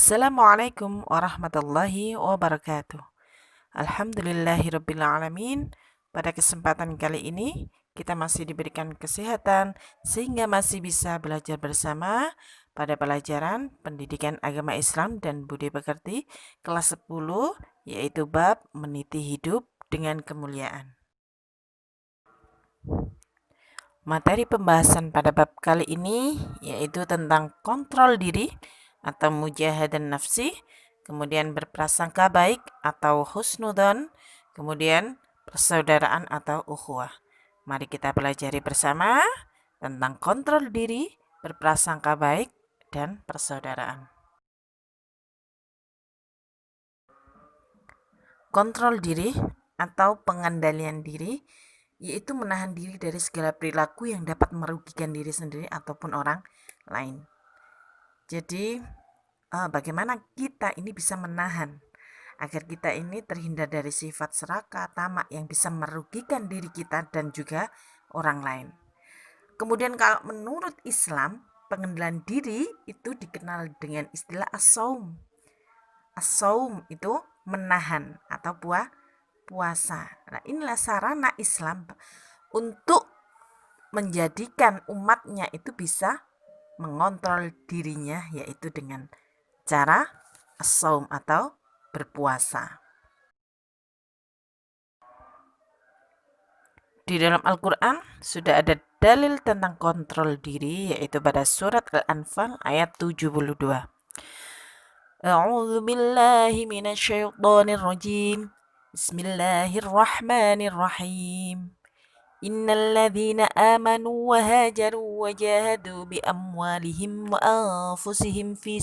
Assalamualaikum warahmatullahi wabarakatuh. Alhamdulillahirrabbilalamin. Pada kesempatan kali ini, kita masih diberikan kesehatan sehingga masih bisa belajar bersama pada pelajaran Pendidikan Agama Islam dan Budi Pekerti kelas 10, yaitu bab meniti hidup dengan kemuliaan. Materi pembahasan pada bab kali ini yaitu tentang kontrol diri atau mujahadah nafsi, kemudian berprasangka baik atau husnudzon, kemudian persaudaraan atau ukhuwah. Mari kita pelajari bersama tentang kontrol diri, berprasangka baik, dan persaudaraan. Kontrol diri atau pengendalian diri yaitu menahan diri dari segala perilaku yang dapat merugikan diri sendiri ataupun orang lain. Jadi, bagaimana kita ini bisa menahan agar kita ini terhindar dari sifat serakah, tamak yang bisa merugikan diri kita dan juga orang lain. Kemudian kalau menurut Islam, pengendalian diri itu dikenal dengan istilah as-saum. As-saum itu menahan atau puasa. Nah, inilah sarana Islam untuk menjadikan umatnya itu bisa mengontrol dirinya, yaitu dengan cara as-saum atau berpuasa. Di dalam Al-Quran sudah ada dalil tentang kontrol diri, yaitu pada surat Al-Anfal ayat 72. A'udzu billahi minasyaitonir rajim. Bismillahirrahmanirrahim. Innal ladzina amanu wa hajaru wa jahadu bi amwalihim wa anfusihim fi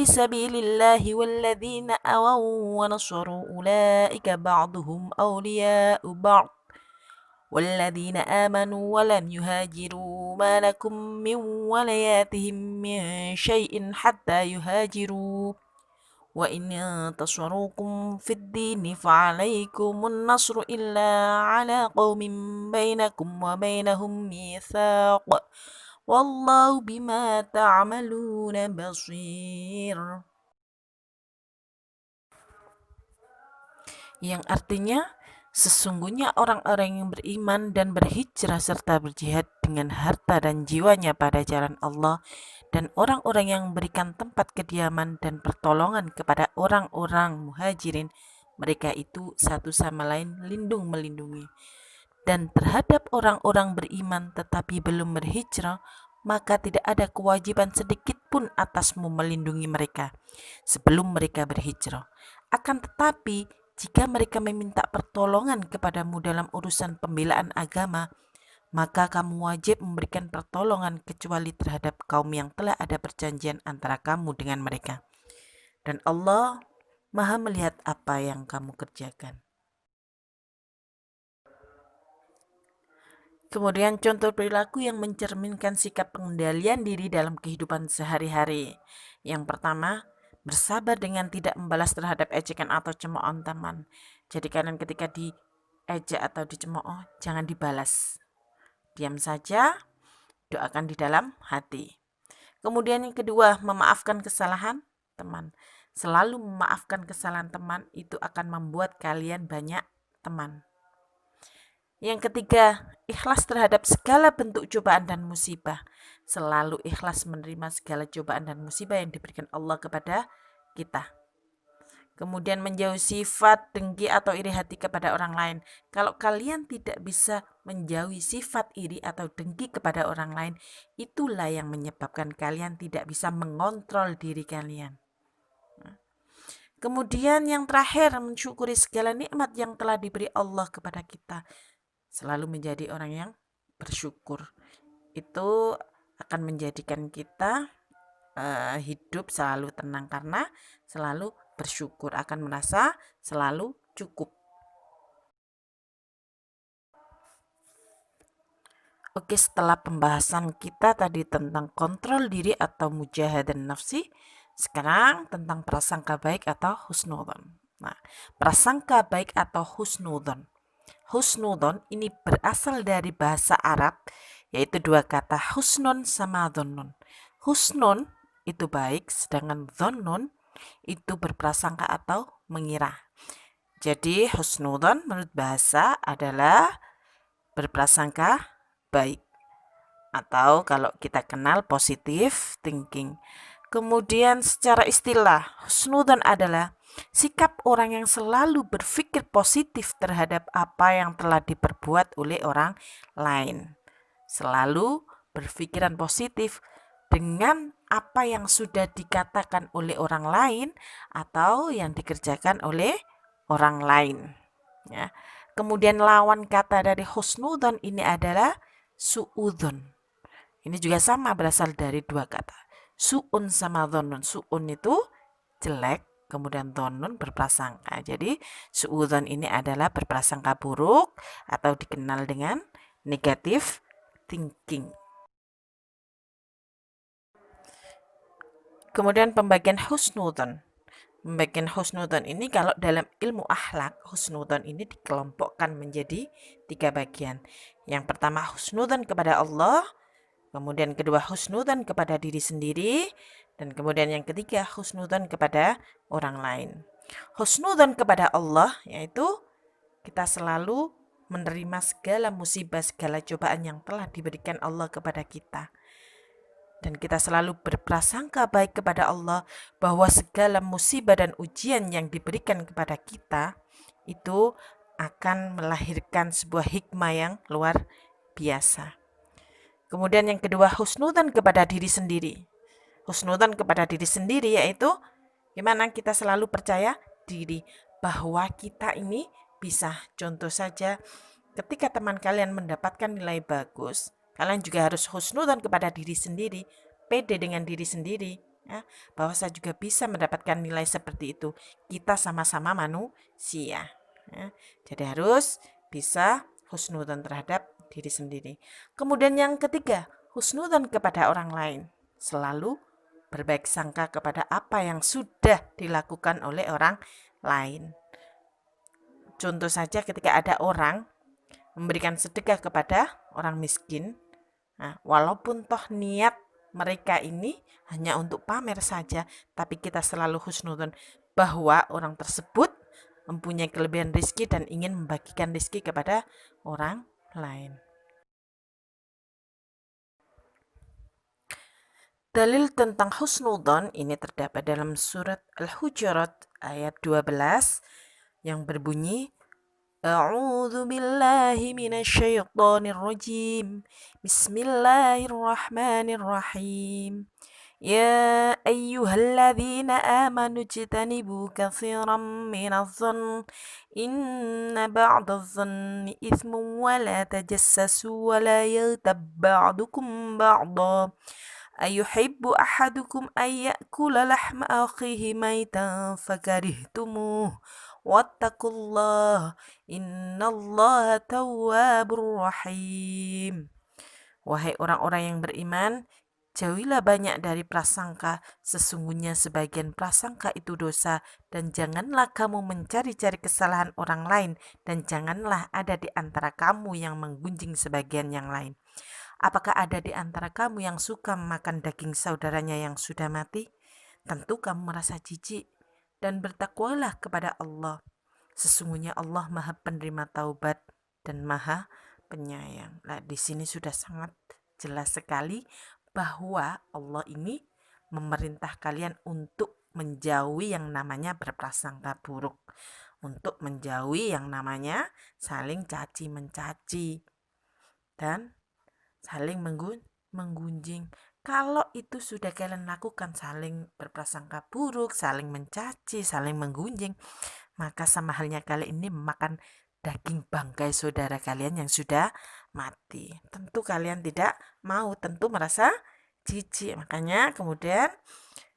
sabilillahi walladzina awaw wa nasaru ulaika ba'duhum awliya'u ba'd والذين آمنوا ولم يهاجروا ما لكم من ولايتهم من شيء حتى يهاجروا وإن ينتصروكم في الدين فعليكم النصر إلا على قوم بينكم وبينهم ميثاق والله بما تعملون بصير. Yang artinya, sesungguhnya orang-orang yang beriman dan berhijrah serta berjihad dengan harta dan jiwanya pada jalan Allah, dan orang-orang yang memberikan tempat kediaman dan pertolongan kepada orang-orang muhajirin, mereka itu satu sama lain lindung melindungi. Dan terhadap orang-orang beriman tetapi belum berhijrah, maka tidak ada kewajiban sedikit pun atasmu melindungi mereka sebelum mereka berhijrah. Akan tetapi, jika mereka meminta pertolongan kepadamu dalam urusan pembelaan agama, maka kamu wajib memberikan pertolongan kecuali terhadap kaum yang telah ada perjanjian antara kamu dengan mereka. Dan Allah Maha melihat apa yang kamu kerjakan. Kemudian contoh perilaku yang mencerminkan sikap pengendalian diri dalam kehidupan sehari-hari. Yang pertama, bersabar dengan tidak membalas terhadap ejekan atau cemoohan teman. Jadi kalian ketika diejek atau dicemooh, jangan dibalas. Diam saja, doakan di dalam hati. Kemudian yang kedua, memaafkan kesalahan teman. Selalu memaafkan kesalahan teman itu akan membuat kalian banyak teman. Yang ketiga, ikhlas terhadap segala bentuk cobaan dan musibah. Selalu ikhlas menerima segala cobaan dan musibah yang diberikan Allah kepada kita. Kemudian menjauhi sifat dengki atau iri hati kepada orang lain. Kalau kalian tidak bisa menjauhi sifat iri atau dengki kepada orang lain, itulah yang menyebabkan kalian tidak bisa mengontrol diri kalian. Kemudian yang terakhir, mensyukuri segala nikmat yang telah diberi Allah kepada kita. Selalu menjadi orang yang bersyukur. Itu akan menjadikan kita hidup selalu tenang karena selalu bersyukur, akan merasa selalu cukup. Oke, setelah pembahasan kita tadi tentang kontrol diri atau mujahadah nafsi, sekarang tentang prasangka baik atau husnudzon. Nah, prasangka baik atau husnudzon. Husnudzon ini berasal dari bahasa Arab, yaitu dua kata husnun sama dhonnun. Husnun itu baik, sedangkan dhonnun itu berprasangka atau mengira. Jadi husnudzon menurut bahasa adalah berprasangka baik. Atau kalau kita kenal positive thinking. Kemudian secara istilah, husnudzon adalah sikap orang yang selalu berpikir positif terhadap apa yang telah diperbuat oleh orang lain. Selalu berpikiran positif dengan apa yang sudah dikatakan oleh orang lain atau yang dikerjakan oleh orang lain. Ya. Kemudian lawan kata dari husnudzon ini adalah suudzon. Ini juga sama berasal dari dua kata. Su'un sama dhonnun. Su'un itu jelek, kemudian dhonnun berprasangka. Jadi su'udzon ini adalah berprasangka buruk atau dikenal dengan negative thinking. Kemudian pembagian husnudzon. Pembagian husnudzon ini kalau dalam ilmu akhlak, husnudzon ini dikelompokkan menjadi 3 bagian. Yang pertama husnudzon kepada Allah, kemudian kedua husnudzon kepada diri sendiri, dan kemudian yang ketiga husnudzon kepada orang lain. Husnudzon kepada Allah yaitu kita selalu menerima segala musibah, segala cobaan yang telah diberikan Allah kepada kita. Dan kita selalu berprasangka baik kepada Allah bahwa segala musibah dan ujian yang diberikan kepada kita itu akan melahirkan sebuah hikmah yang luar biasa. Kemudian yang kedua, husnudzon kepada diri sendiri. Husnudzon kepada diri sendiri yaitu gimana kita selalu percaya diri bahwa kita ini bisa. Contoh saja, ketika teman kalian mendapatkan nilai bagus, kalian juga harus husnudzon kepada diri sendiri, pede dengan diri sendiri, ya, bahwa saya juga bisa mendapatkan nilai seperti itu. Kita sama-sama manusia. Ya. Jadi harus bisa husnudzon terhadap diri sendiri. Kemudian yang ketiga, husnudzon kepada orang lain. Selalu berbaik sangka kepada apa yang sudah dilakukan oleh orang lain. Contoh saja ketika ada orang memberikan sedekah kepada orang miskin, nah, walaupun toh niat mereka ini hanya untuk pamer saja, tapi kita selalu husnudzon bahwa orang tersebut mempunyai kelebihan rezeki dan ingin membagikan rezeki kepada orang lain. Dalil tentang husnudzon ini terdapat dalam surat Al-Hujurat ayat 12 yang berbunyi A'udzu billahi minasyaitonir rajim. Bismillahirrahmanirrahim. Ya ayyuhalladzina amanu ijtanibu katsiran minadh-dhann inna ba'dadh-dhanni itsmun wa la tajassasu wa la yaghtab ba'dukum ba'dha ayuhibbu ahadukum ay ya'kula lahma akhihi maitan fakarihtumuh wattaqullah innallaha tawwabur rahim. Wahai orang-orang yang beriman, jauhilah banyak dari prasangka, sesungguhnya sebagian prasangka itu dosa, dan janganlah kamu mencari-cari kesalahan orang lain, dan janganlah ada di antara kamu yang menggunjing sebagian yang lain. Apakah ada di antara kamu yang suka makan daging saudaranya yang sudah mati? Tentu kamu merasa jijik, dan bertakwalah kepada Allah. Sesungguhnya Allah Maha Penerima Taubat dan Maha Penyayang. Nah, di sini sudah sangat jelas sekali bahwa Allah ini memerintah kalian untuk menjauhi yang namanya berprasangka buruk, untuk menjauhi yang namanya saling caci mencaci dan saling menggunjing. Kalau itu sudah kalian lakukan, saling berprasangka buruk, saling mencaci, saling menggunjing, maka sama halnya kalian ini memakan daging bangkai saudara kalian yang sudah mati. Tentu kalian tidak mau, tentu merasa jijik. Makanya kemudian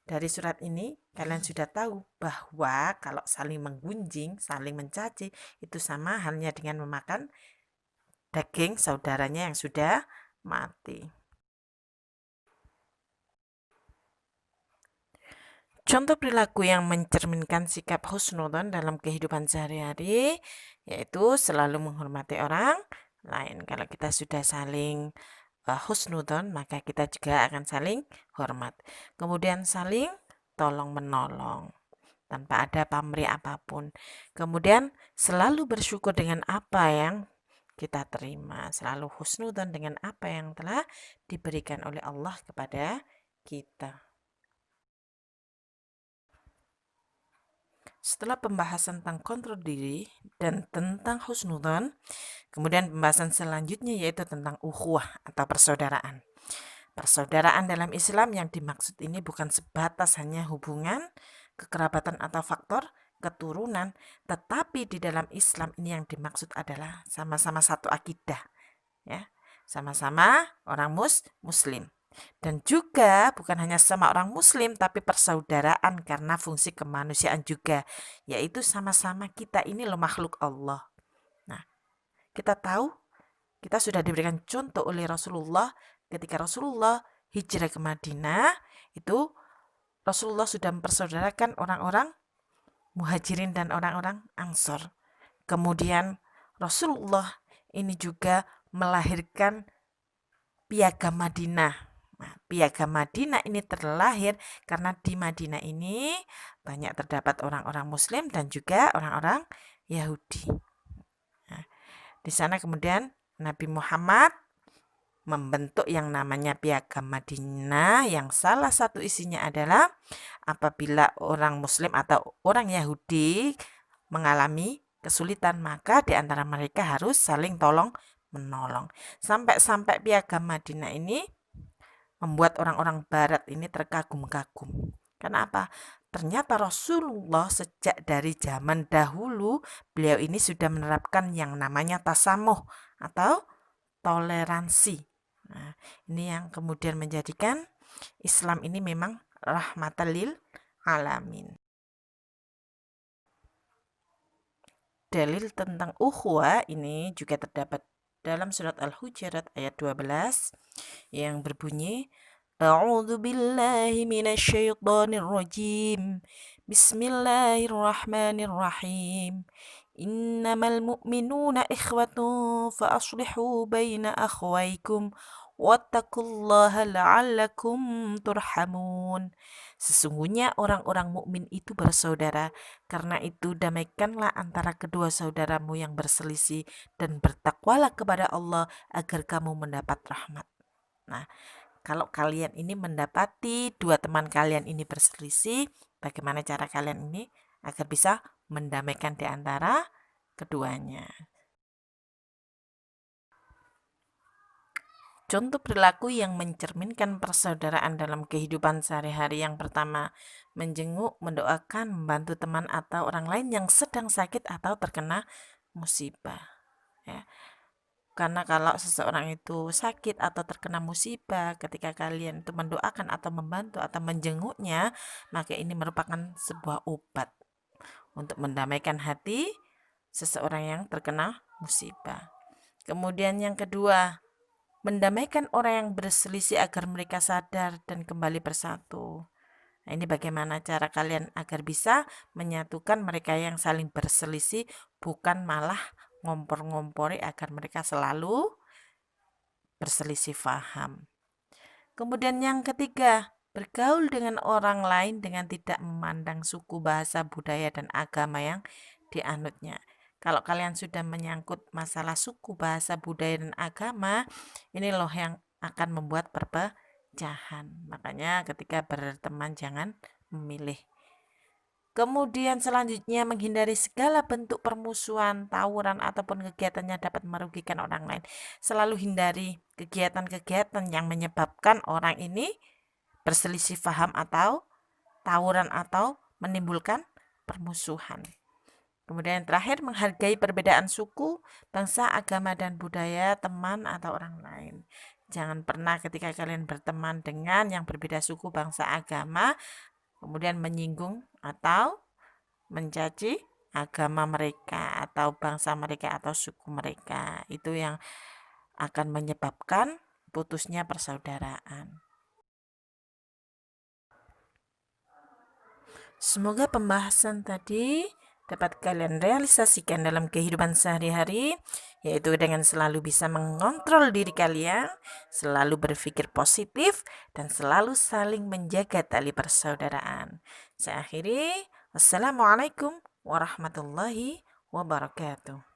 dari surat ini kalian sudah tahu bahwa kalau saling menggunjing, saling mencaci itu sama halnya dengan memakan daging saudaranya yang sudah mati. Contoh perilaku yang mencerminkan sikap husnudzon dalam kehidupan sehari-hari yaitu selalu menghormati orang lain. Kalau kita sudah saling husnudon, maka kita juga akan saling hormat. Kemudian saling tolong menolong tanpa ada pamrih apapun. Kemudian selalu bersyukur dengan apa yang kita terima, selalu husnudon dengan apa yang telah diberikan oleh Allah kepada kita. Setelah pembahasan tentang kontrol diri dan tentang husnudon, kemudian pembahasan selanjutnya yaitu tentang ukhuwah atau persaudaraan. Persaudaraan dalam Islam yang dimaksud ini bukan sebatas hanya hubungan, kekerabatan atau faktor keturunan, tetapi di dalam Islam ini yang dimaksud adalah sama-sama satu akidah, ya, sama-sama orang Muslim. Dan juga bukan hanya sama orang Muslim, tapi persaudaraan karena fungsi kemanusiaan juga, yaitu sama-sama kita ini loh makhluk Allah. Nah, kita tahu, kita sudah diberikan contoh oleh Rasulullah ketika Rasulullah hijrah ke Madinah, itu Rasulullah sudah mempersaudarakan orang-orang Muhajirin dan orang-orang Ansor. Kemudian Rasulullah ini juga melahirkan Piagam Madinah. Nah, Piagam Madinah ini terlahir karena di Madinah ini banyak terdapat orang-orang Muslim dan juga orang-orang Yahudi. Nah, di sana kemudian Nabi Muhammad membentuk yang namanya Piagam Madinah yang salah satu isinya adalah apabila orang Muslim atau orang Yahudi mengalami kesulitan, maka di antara mereka harus saling tolong menolong. Sampai-sampai Piagam Madinah ini membuat orang-orang barat ini terkagum-kagum. Kenapa? Ternyata Rasulullah sejak dari zaman dahulu beliau ini sudah menerapkan yang namanya tasamuh atau toleransi. Nah, ini yang kemudian menjadikan Islam ini memang rahmatan lil alamin. Dalil tentang ukhuwah ini juga terdapat dalam surat Al-Hujurat ayat 12 yang berbunyi A'udzu billahi minasyaitonir rajim. Bismillahirrahmanirrahim. Innamal mu'minuna ikhwatun fa aslihu baina akhwaykum wattaqullaha la'allakum turhamun. Sesungguhnya orang-orang mukmin itu bersaudara, karena itu damaikanlah antara kedua saudaramu yang berselisih dan bertakwalah kepada Allah agar kamu mendapat rahmat. Nah, kalau kalian ini mendapati dua teman kalian ini berselisih, bagaimana cara kalian ini agar bisa mendamaikan di antara keduanya? Contoh perilaku yang mencerminkan persaudaraan dalam kehidupan sehari-hari yang pertama, menjenguk, mendoakan, membantu teman atau orang lain yang sedang sakit atau terkena musibah. Ya. Karena kalau seseorang itu sakit atau terkena musibah, ketika kalian itu mendoakan atau membantu atau menjenguknya, maka ini merupakan sebuah obat untuk mendamaikan hati seseorang yang terkena musibah. Kemudian yang kedua, mendamaikan orang yang berselisih agar mereka sadar dan kembali bersatu. Nah, ini bagaimana cara kalian agar bisa menyatukan mereka yang saling berselisih, bukan malah ngompor-ngompori agar mereka selalu berselisih paham. Kemudian yang ketiga, bergaul dengan orang lain dengan tidak memandang suku, bahasa, budaya, dan agama yang dianutnya. Kalau kalian sudah menyangkut masalah suku, bahasa, budaya, dan agama, ini loh yang akan membuat perpecahan. Makanya ketika berteman jangan memilih. Kemudian selanjutnya menghindari segala bentuk permusuhan, tawuran, ataupun kegiatan yang dapat merugikan orang lain. Selalu hindari kegiatan-kegiatan yang menyebabkan orang ini berselisih paham atau tawuran atau menimbulkan permusuhan. Kemudian yang terakhir, menghargai perbedaan suku, bangsa, agama, dan budaya teman atau orang lain. Jangan pernah ketika kalian berteman dengan yang berbeda suku, bangsa, agama, kemudian menyinggung atau mencaci agama mereka atau bangsa mereka atau suku mereka. Itu yang akan menyebabkan putusnya persaudaraan. Semoga pembahasan tadi dapat kalian realisasikan dalam kehidupan sehari-hari, yaitu dengan selalu bisa mengontrol diri kalian, selalu berpikir positif, dan selalu saling menjaga tali persaudaraan. Saya akhiri, wassalamualaikum warahmatullahi wabarakatuh.